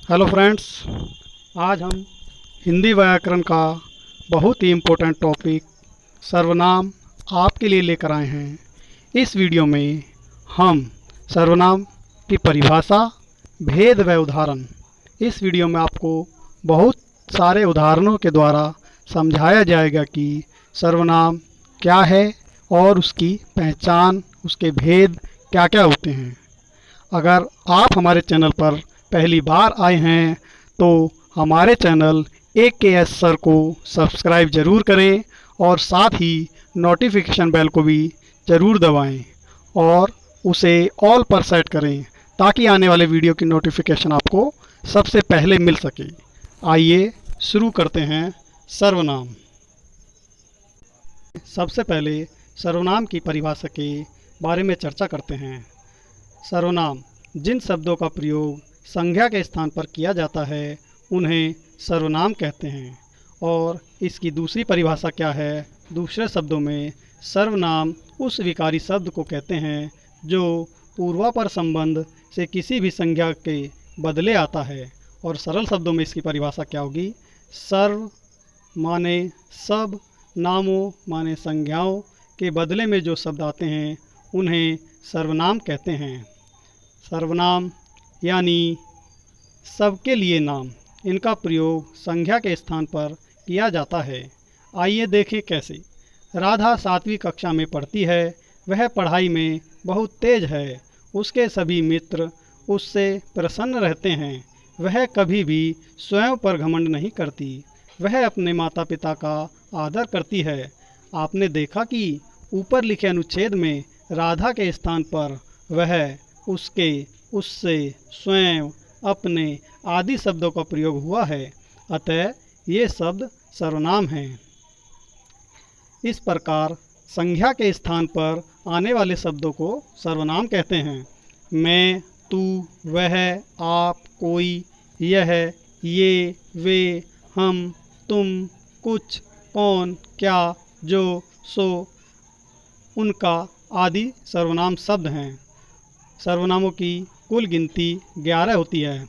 Hello friends, आज हम हिंदी व्याकरण का बहुत ही इम्पोर्टेंट टॉपिक सर्वनाम आपके लिए लेकर आए हैं। इस वीडियो में हम सर्वनाम की परिभाषा, भेद व उदाहरण, इस वीडियो में आपको बहुत सारे उदाहरणों के द्वारा समझाया जाएगा कि सर्वनाम क्या है और उसकी पहचान, उसके भेद क्या क्या होते हैं। अगर आप हमारे चैनल पर पहली बार आए हैं तो हमारे चैनल AKS सर को सब्सक्राइब ज़रूर करें और साथ ही नोटिफिकेशन बेल को भी ज़रूर दबाएं और उसे ऑल पर सेट करें ताकि आने वाले वीडियो की नोटिफिकेशन आपको सबसे पहले मिल सके। आइए शुरू करते हैं। सर्वनाम। सबसे पहले सर्वनाम की परिभाषा के बारे में चर्चा करते हैं। सर्वनाम जिन शब्दों का प्रयोग संज्ञा के स्थान पर किया जाता है उन्हें सर्वनाम कहते हैं। और इसकी दूसरी परिभाषा क्या है? दूसरे शब्दों में सर्वनाम उस विकारी शब्द को कहते हैं जो पूर्वापर संबंध से किसी भी संज्ञा के बदले आता है। और सरल शब्दों में इसकी परिभाषा क्या होगी? सर्व माने सब, नामों माने संज्ञाओं के बदले में जो शब्द आते हैं उन्हें सर्वनाम कहते हैं। सर्वनाम यानी सबके लिए नाम, इनका प्रयोग संज्ञा के स्थान पर किया जाता है। आइए देखें कैसे। राधा 7वीं कक्षा में पढ़ती है। वह पढ़ाई में बहुत तेज है। उसके सभी मित्र उससे प्रसन्न रहते हैं। वह कभी भी स्वयं पर घमंड नहीं करती। वह अपने माता पिता का आदर करती है। आपने देखा कि ऊपर लिखे अनुच्छेद में राधा के स्थान पर वह, उसके, उससे, स्वयं, अपने आदि शब्दों का प्रयोग हुआ है। अतः ये शब्द सर्वनाम हैं। इस प्रकार संज्ञा के स्थान पर आने वाले शब्दों को सर्वनाम कहते हैं। मैं, तू, वह, आप, कोई, यह, ये, वे, हम, तुम, कुछ, कौन, क्या, जो, सो, उनका आदि सर्वनाम शब्द हैं। सर्वनामों की कुल गिनती 11 होती है।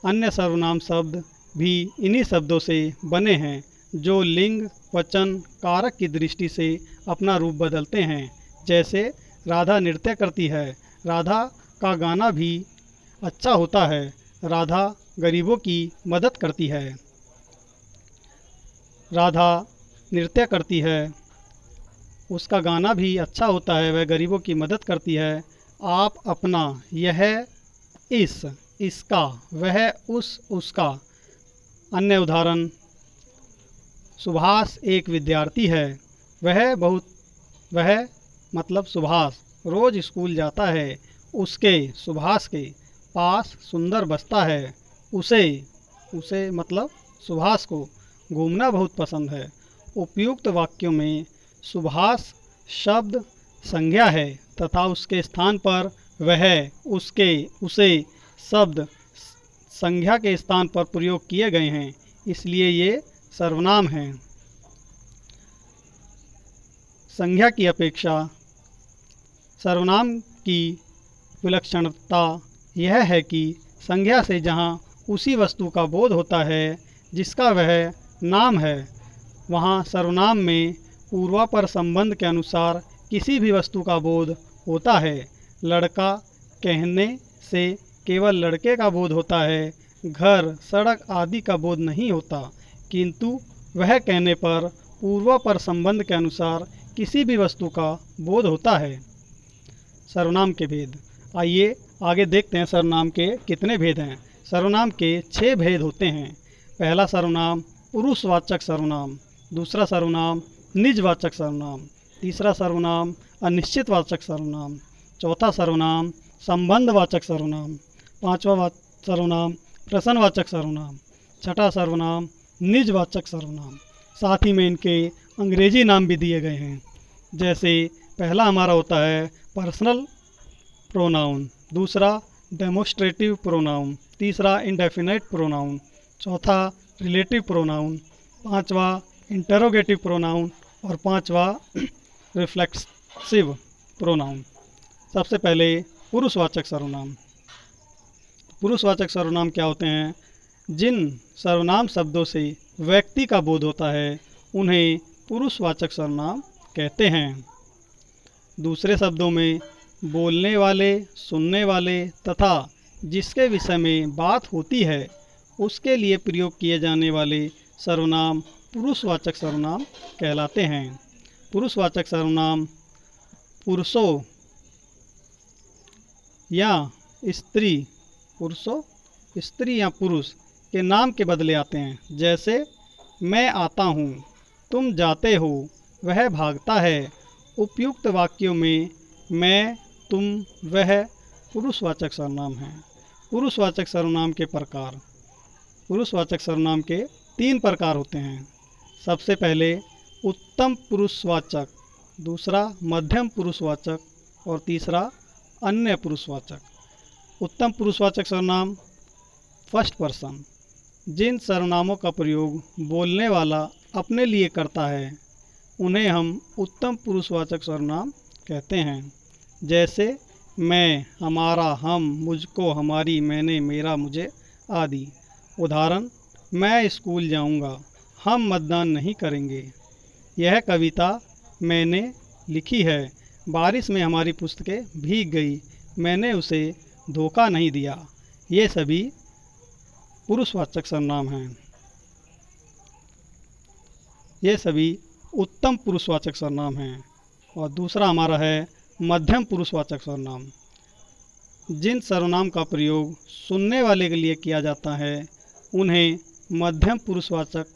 अन्य सर्वनाम शब्द भी इन्हीं शब्दों से बने हैं जो लिंग, वचन, कारक की दृष्टि से अपना रूप बदलते हैं। जैसे राधा नृत्य करती है। राधा का गाना भी अच्छा होता है। राधा गरीबों की मदद करती है। राधा नृत्य करती है, उसका गाना भी अच्छा होता है, वह गरीबों की मदद करती है। आप, अपना, यह, इस, इसका, वह, उस, उसका। अन्य उदाहरण, सुभाष एक विद्यार्थी है। वह मतलब सुभाष रोज स्कूल जाता है। उसके, सुभाष के पास सुंदर बस्ता है। उसे मतलब सुभाष को घूमना बहुत पसंद है। उपयुक्त वाक्यों में सुभाष शब्द संज्ञा है तथा उसके स्थान पर वह, उसके, उसे शब्द संज्ञा के स्थान पर प्रयोग किए गए हैं, इसलिए ये सर्वनाम हैं। संज्ञा की अपेक्षा सर्वनाम की विलक्षणता यह है कि संज्ञा से जहाँ उसी वस्तु का बोध होता है जिसका वह नाम है, वहाँ सर्वनाम में पूर्वापर संबंध के अनुसार किसी भी वस्तु का बोध होता है। लड़का कहने से केवल लड़के का बोध होता है। घर, सड़क आदि का बोध नहीं होता, किंतु वह कहने पर पूर्वापर संबंध के अनुसार किसी भी वस्तु का बोध होता है। सर्वनाम के भेद। आइए आगे देखते हैं सर्वनाम के कितने भेद हैं। सर्वनाम के 6 भेद होते हैं। पहला सर्वनाम पुरुषवाचक सर्वनाम, दूसरा सर्वनाम निजवाचक सर्वनाम, तीसरा सर्वनाम अनिश्चितवाचक सर्वनाम, चौथा सर्वनाम संबंधवाचक सर्वनाम, पांचवा सर्वनाम प्रश्नवाचक सर्वनाम, छठा सर्वनाम निजवाचक सर्वनाम। साथ ही में इनके अंग्रेजी नाम भी दिए गए हैं। जैसे पहला हमारा होता है पर्सनल प्रोनाउन, दूसरा डेमोस्ट्रेटिव प्रोनाउन, तीसरा इंडेफिनाइट प्रोनाउन, चौथा रिलेटिव प्रोनाउन, पांचवा इंटरोगेटिव प्रोनाउन और पांचवा रिफ्लेक्सिव प्रोनाउन। सबसे पहले पुरुषवाचक सर्वनाम। पुरुषवाचक सर्वनाम क्या होते हैं? जिन सर्वनाम शब्दों से व्यक्ति का बोध होता है उन्हें पुरुषवाचक सर्वनाम कहते हैं। दूसरे शब्दों में बोलने वाले, सुनने वाले तथा जिसके विषय में बात होती है उसके लिए प्रयोग किए जाने वाले सर्वनाम पुरुषवाचक सर्वनाम कहलाते हैं। पुरुषवाचक सर्वनाम पुरुषों या स्त्री, पुरुषों, स्त्री या पुरुष के नाम के बदले आते हैं। जैसे मैं आता हूँ, तुम जाते हो, वह भागता है। उपयुक्त वाक्यों में मैं, तुम, वह पुरुषवाचक सर्वनाम हैं। पुरुषवाचक सर्वनाम के प्रकार। पुरुषवाचक सर्वनाम के 3 प्रकार होते हैं। सबसे पहले उत्तम पुरुषवाचक, दूसरा मध्यम पुरुषवाचक और तीसरा अन्य पुरुषवाचक। उत्तम पुरुषवाचक सर्वनाम फर्स्ट पर्सन। जिन सर्वनामों का प्रयोग बोलने वाला अपने लिए करता है उन्हें हम उत्तम पुरुषवाचक सर्वनाम कहते हैं। जैसे मैं, हमारा, हम, मुझको, हमारी, मैंने, मेरा, मुझे आदि। उदाहरण, मैं स्कूल जाऊंगा, हम मतदान नहीं करेंगे। यह कविता मैंने लिखी है, बारिश में हमारी पुस्तकें भीग गई, मैंने उसे धोखा नहीं दिया। ये सभी पुरुषवाचक सर्वनाम हैं। ये सभी उत्तम पुरुषवाचक सर्वनाम हैं। और दूसरा हमारा है मध्यम पुरुषवाचक सर्वनाम। जिन सर्वनाम का प्रयोग सुनने वाले के लिए किया जाता है उन्हें मध्यम पुरुषवाचक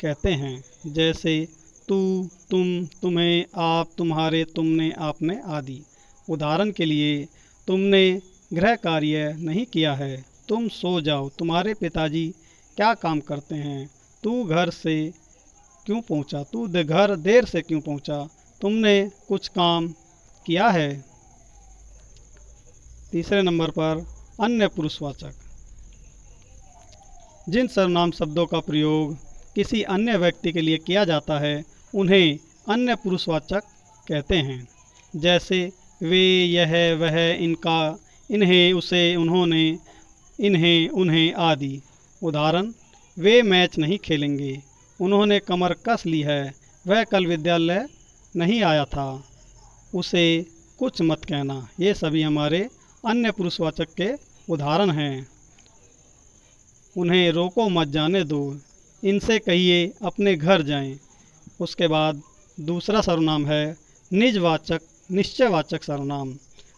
कहते हैं। जैसे तू, तुम, तुम्हें, आप, तुम्हारे, तुमने, आपने आदि। उदाहरण के लिए, तुमने गृह कार्य नहीं किया है, तुम सो जाओ, तुम्हारे पिताजी क्या काम करते हैं, तू घर से क्यों पहुंचा, तू घर देर से क्यों पहुंचा, तुमने कुछ काम किया है। तीसरे नंबर पर अन्य पुरुषवाचक। जिन सर्वनाम शब्दों का प्रयोग किसी अन्य व्यक्ति के लिए किया जाता है उन्हें अन्य पुरुषवाचक कहते हैं। जैसे वे, यह, वह, इनका, इन्हें, उसे, उन्होंने, इन्हें, उन्हें आदि। उदाहरण, वे मैच नहीं खेलेंगे, उन्होंने कमर कस ली है, वह कल विद्यालय नहीं आया था, उसे कुछ मत कहना। ये सभी हमारे अन्य पुरुषवाचक के उदाहरण हैं। उन्हें रोको मत, जाने दो, इनसे कहिए अपने घर जाएं। उसके बाद दूसरा सर्वनाम है निजवाचक, निश्चयवाचक सर्वनाम।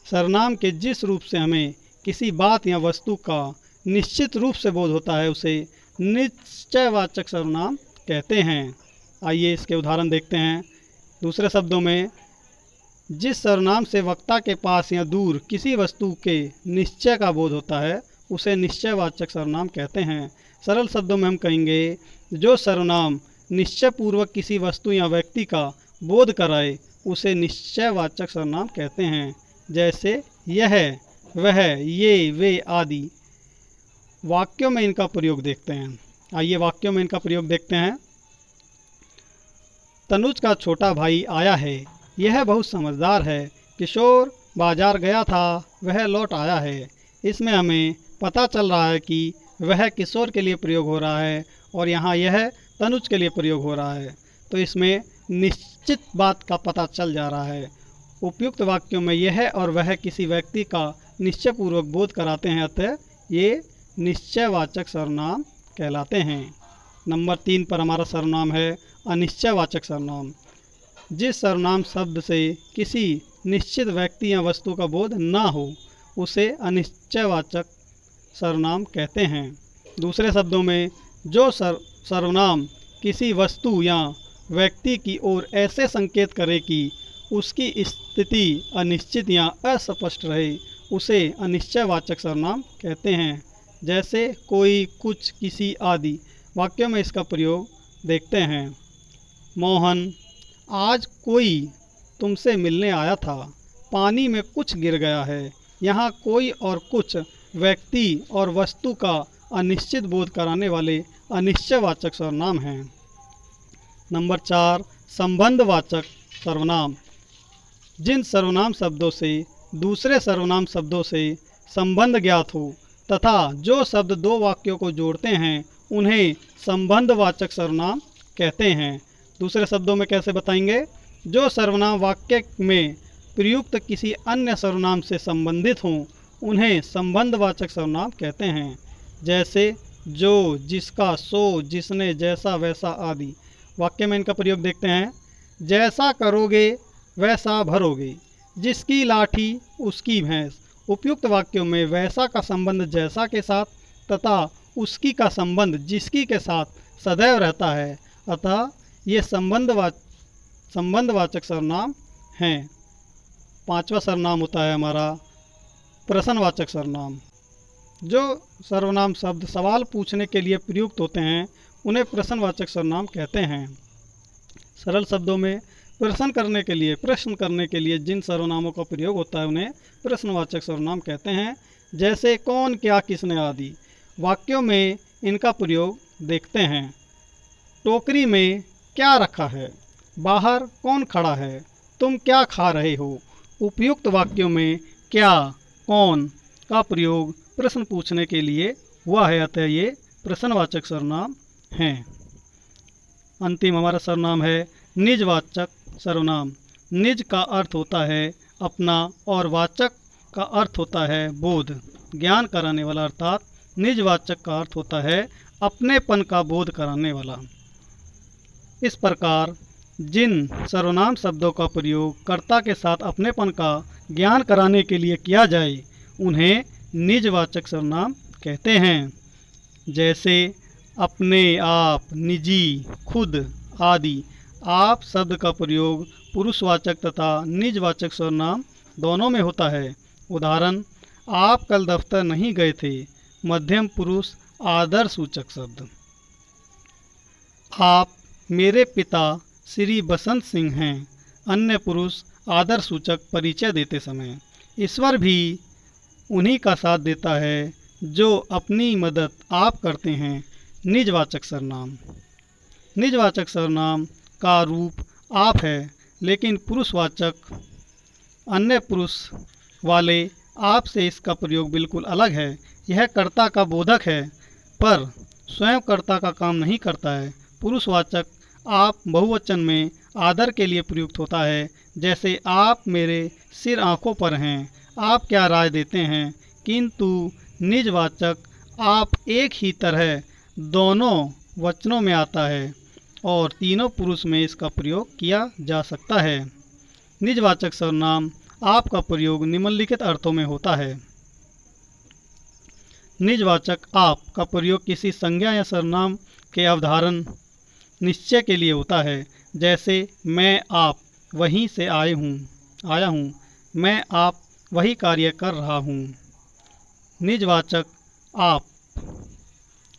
सर्वनाम के जिस रूप से हमें किसी बात या वस्तु का निश्चित रूप से बोध होता है उसे निश्चयवाचक सर्वनाम कहते हैं। आइए इसके उदाहरण देखते हैं। दूसरे शब्दों में, जिस सर्वनाम से वक्ता के पास या दूर किसी वस्तु के निश्चय का बोध होता है उसे निश्चयवाचक सर्वनाम कहते हैं। सरल शब्दों में हम कहेंगे, जो सर्वनाम निश्चयपूर्वक किसी वस्तु या व्यक्ति का बोध कराए उसे निश्चयवाचक सर्वनाम कहते हैं। जैसे यह, वह, ये, वे आदि। वाक्यों में इनका प्रयोग देखते हैं। आइए वाक्यों में इनका प्रयोग देखते हैं। तनुज का छोटा भाई आया है, यह बहुत समझदार है। किशोर बाजार गया था, वह लौट आया है। इसमें हमें पता चल रहा है कि वह किशोर के लिए प्रयोग हो रहा है और यहाँ यह तनुज के लिए प्रयोग हो रहा है, तो इसमें निश्चित बात का पता चल जा रहा है। उपयुक्त वाक्यों में यह और वह किसी व्यक्ति का निश्चयपूर्वक बोध कराते हैं, अतः ये निश्चयवाचक सर्वनाम कहलाते हैं। नंबर 3 पर हमारा सर्वनाम है अनिश्चयवाचक सर्वनाम। जिस सर्वनाम शब्द से किसी निश्चित व्यक्ति या वस्तु का बोध ना हो उसे अनिश्चयवाचक सर्वनाम कहते हैं। दूसरे शब्दों में, जो सर्वनाम किसी वस्तु या व्यक्ति की ओर ऐसे संकेत करे कि उसकी स्थिति अनिश्चित या अस्पष्ट रहे उसे अनिश्चयवाचक सर्वनाम कहते हैं। जैसे कोई, कुछ, किसी आदि। वाक्यों में इसका प्रयोग देखते हैं। मोहन, आज कोई तुमसे मिलने आया था, पानी में कुछ गिर गया है। यहाँ कोई और कुछ व्यक्ति और वस्तु का अनिश्चित बोध कराने वाले अनिश्चयवाचक सर्वनाम हैं। नंबर 4 संबंधवाचक सर्वनाम। जिन सर्वनाम शब्दों से दूसरे सर्वनाम शब्दों से संबंध ज्ञात हो तथा जो शब्द दो वाक्यों को जोड़ते हैं उन्हें संबंधवाचक सर्वनाम कहते हैं। दूसरे शब्दों में कैसे बताएंगे? जो सर्वनाम वाक्य में प्रयुक्त किसी अन्य सर्वनाम से संबंधित हों उन्हें संबंधवाचक सर्वनाम कहते हैं। जैसे जो, जिसका, सो, जिसने, जैसा, वैसा आदि। वाक्य में इनका प्रयोग देखते हैं। जैसा करोगे वैसा भरोगे, जिसकी लाठी उसकी भैंस। उपयुक्त वाक्यों में वैसा का संबंध जैसा के साथ तथा उसकी का संबंध जिसकी के साथ सदैव रहता है, अतः ये संबंधवाचक सर्वनाम हैं। पांचवा सर्वनाम होता है हमारा प्रश्नवाचक सर्वनाम। जो सर्वनाम शब्द सवाल पूछने के लिए प्रयुक्त होते हैं उन्हें प्रश्नवाचक सर्वनाम कहते हैं। सरल शब्दों में प्रश्न करने के लिए जिन सर्वनामों का प्रयोग होता है उन्हें प्रश्नवाचक सर्वनाम कहते हैं। जैसे कौन, क्या, किसने आदि। वाक्यों में इनका प्रयोग देखते हैं। टोकरी में क्या रखा है, बाहर कौन खड़ा है, तुम क्या खा रहे हो। उपयुक्त वाक्यों में क्या, कौन का प्रयोग प्रश्न पूछने के लिए हुआ है, अतः ये प्रश्नवाचक सर्वनाम हैं। अंतिम हमारा सर्वनाम है निजवाचक सर्वनाम। निज का अर्थ होता है अपना और वाचक का अर्थ होता है बोध, ज्ञान कराने वाला, अर्थात निजवाचक का अर्थ होता है अपनेपन का बोध कराने वाला। इस प्रकार जिन सर्वनाम शब्दों का प्रयोग कर्ता के साथ अपनेपन का ज्ञान कराने के लिए किया जाए उन्हें निजवाचक सर्वनाम कहते हैं। जैसे अपने, आप, निजी, खुद आदि। आप शब्द का प्रयोग पुरुषवाचक तथा निजवाचक सर्वनाम दोनों में होता है। उदाहरण, आप कल दफ्तर नहीं गए थे, मध्यम पुरुष आदर सूचक शब्द। आप मेरे पिता श्री बसंत सिंह हैं, अन्य पुरुष आदर सूचक परिचय देते समय। ईश्वर भी उन्हीं का साथ देता है जो अपनी मदद आप करते हैं, निजवाचक सर्वनाम। निजवाचक सर्वनाम का रूप आप है, लेकिन पुरुषवाचक अन्य पुरुष वाले आप से इसका प्रयोग बिल्कुल अलग है। यह कर्ता का बोधक है पर स्वयं कर्ता का काम नहीं करता है। पुरुषवाचक आप बहुवचन में आदर के लिए प्रयुक्त होता है। जैसे आप मेरे सिर आँखों पर हैं, आप क्या राय देते हैं। किंतु निजवाचक आप एक ही तरह दोनों वचनों में आता है और तीनों पुरुष में इसका प्रयोग किया जा सकता है। निजवाचक सर्वनाम आप का प्रयोग निम्नलिखित अर्थों में होता है। निजवाचक आप का प्रयोग किसी संज्ञा या सर्वनाम के अवधारण निश्चय के लिए होता है। जैसे मैं आप वहीं से आया हूँ, मैं आप वही कार्य कर रहा हूँ। निजवाचक आप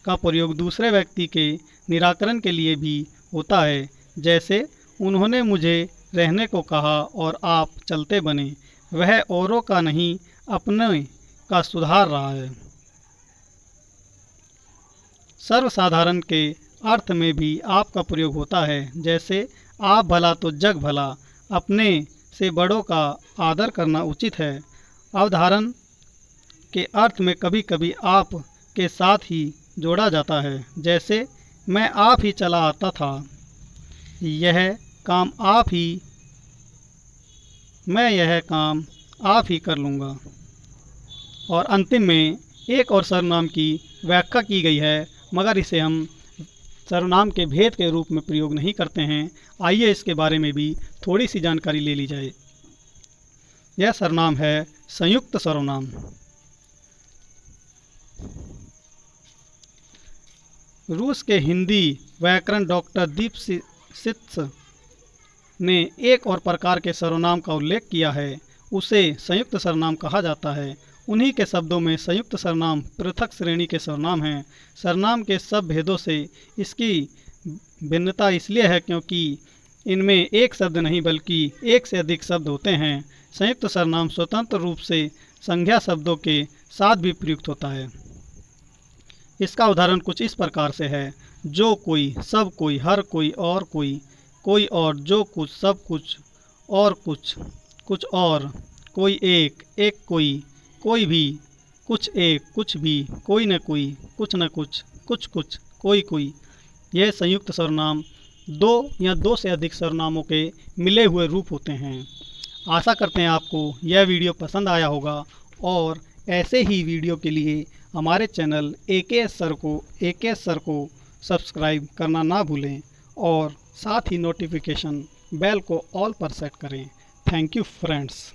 का प्रयोग दूसरे व्यक्ति के निराकरण के लिए भी होता है। जैसे उन्होंने मुझे रहने को कहा और आप चलते बने, वह औरों का नहीं अपने का सुधार रहा है। सर्वसाधारण के अर्थ में भी आप का प्रयोग होता है। जैसे आप भला तो जग भला, अपने से बड़ों का आदर करना उचित है। अवधारण के अर्थ में कभी कभी आप के साथ ही जोड़ा जाता है। जैसे मैं आप ही चला आता था, यह काम आप ही कर लूँगा। और अंतिम में एक और सर्वनाम की व्याख्या की गई है, मगर इसे हम सर्वनाम के भेद के रूप में प्रयोग नहीं करते हैं। आइए इसके बारे में भी थोड़ी सी जानकारी ले ली जाए। यह सर्वनाम है संयुक्त सर्वनाम। रूस के हिंदी व्याकरण डॉक्टर दीपसित्स ने एक और प्रकार के सर्वनाम का उल्लेख किया है, उसे संयुक्त सर्वनाम कहा जाता है। उन्हीं के शब्दों में संयुक्त सर्वनाम पृथक श्रेणी के सर्वनाम हैं। सर्वनाम के सब भेदों से इसकी भिन्नता इसलिए है क्योंकि इनमें एक शब्द नहीं बल्कि एक से अधिक शब्द होते हैं। संयुक्त सर्वनाम स्वतंत्र रूप से संज्ञा शब्दों के साथ भी प्रयुक्त होता है। इसका उदाहरण कुछ इस प्रकार से है, जो कोई, सब कोई, हर कोई और कोई और, जो कुछ, सब कुछ और कुछ और, कोई एक, एक कोई भी, कुछ एक, कुछ भी, कोई न कोई, कुछ न कुछ, कुछ कुछ, कोई कोई। यह संयुक्त सर्वनाम दो या दो से अधिक सर्वनामों के मिले हुए रूप होते हैं। आशा करते हैं आपको यह वीडियो पसंद आया होगा और ऐसे ही वीडियो के लिए हमारे चैनल एकेएस सर को सब्सक्राइब करना ना भूलें और साथ ही नोटिफिकेशन बेल को ऑल पर सेट करें। Thank you friends.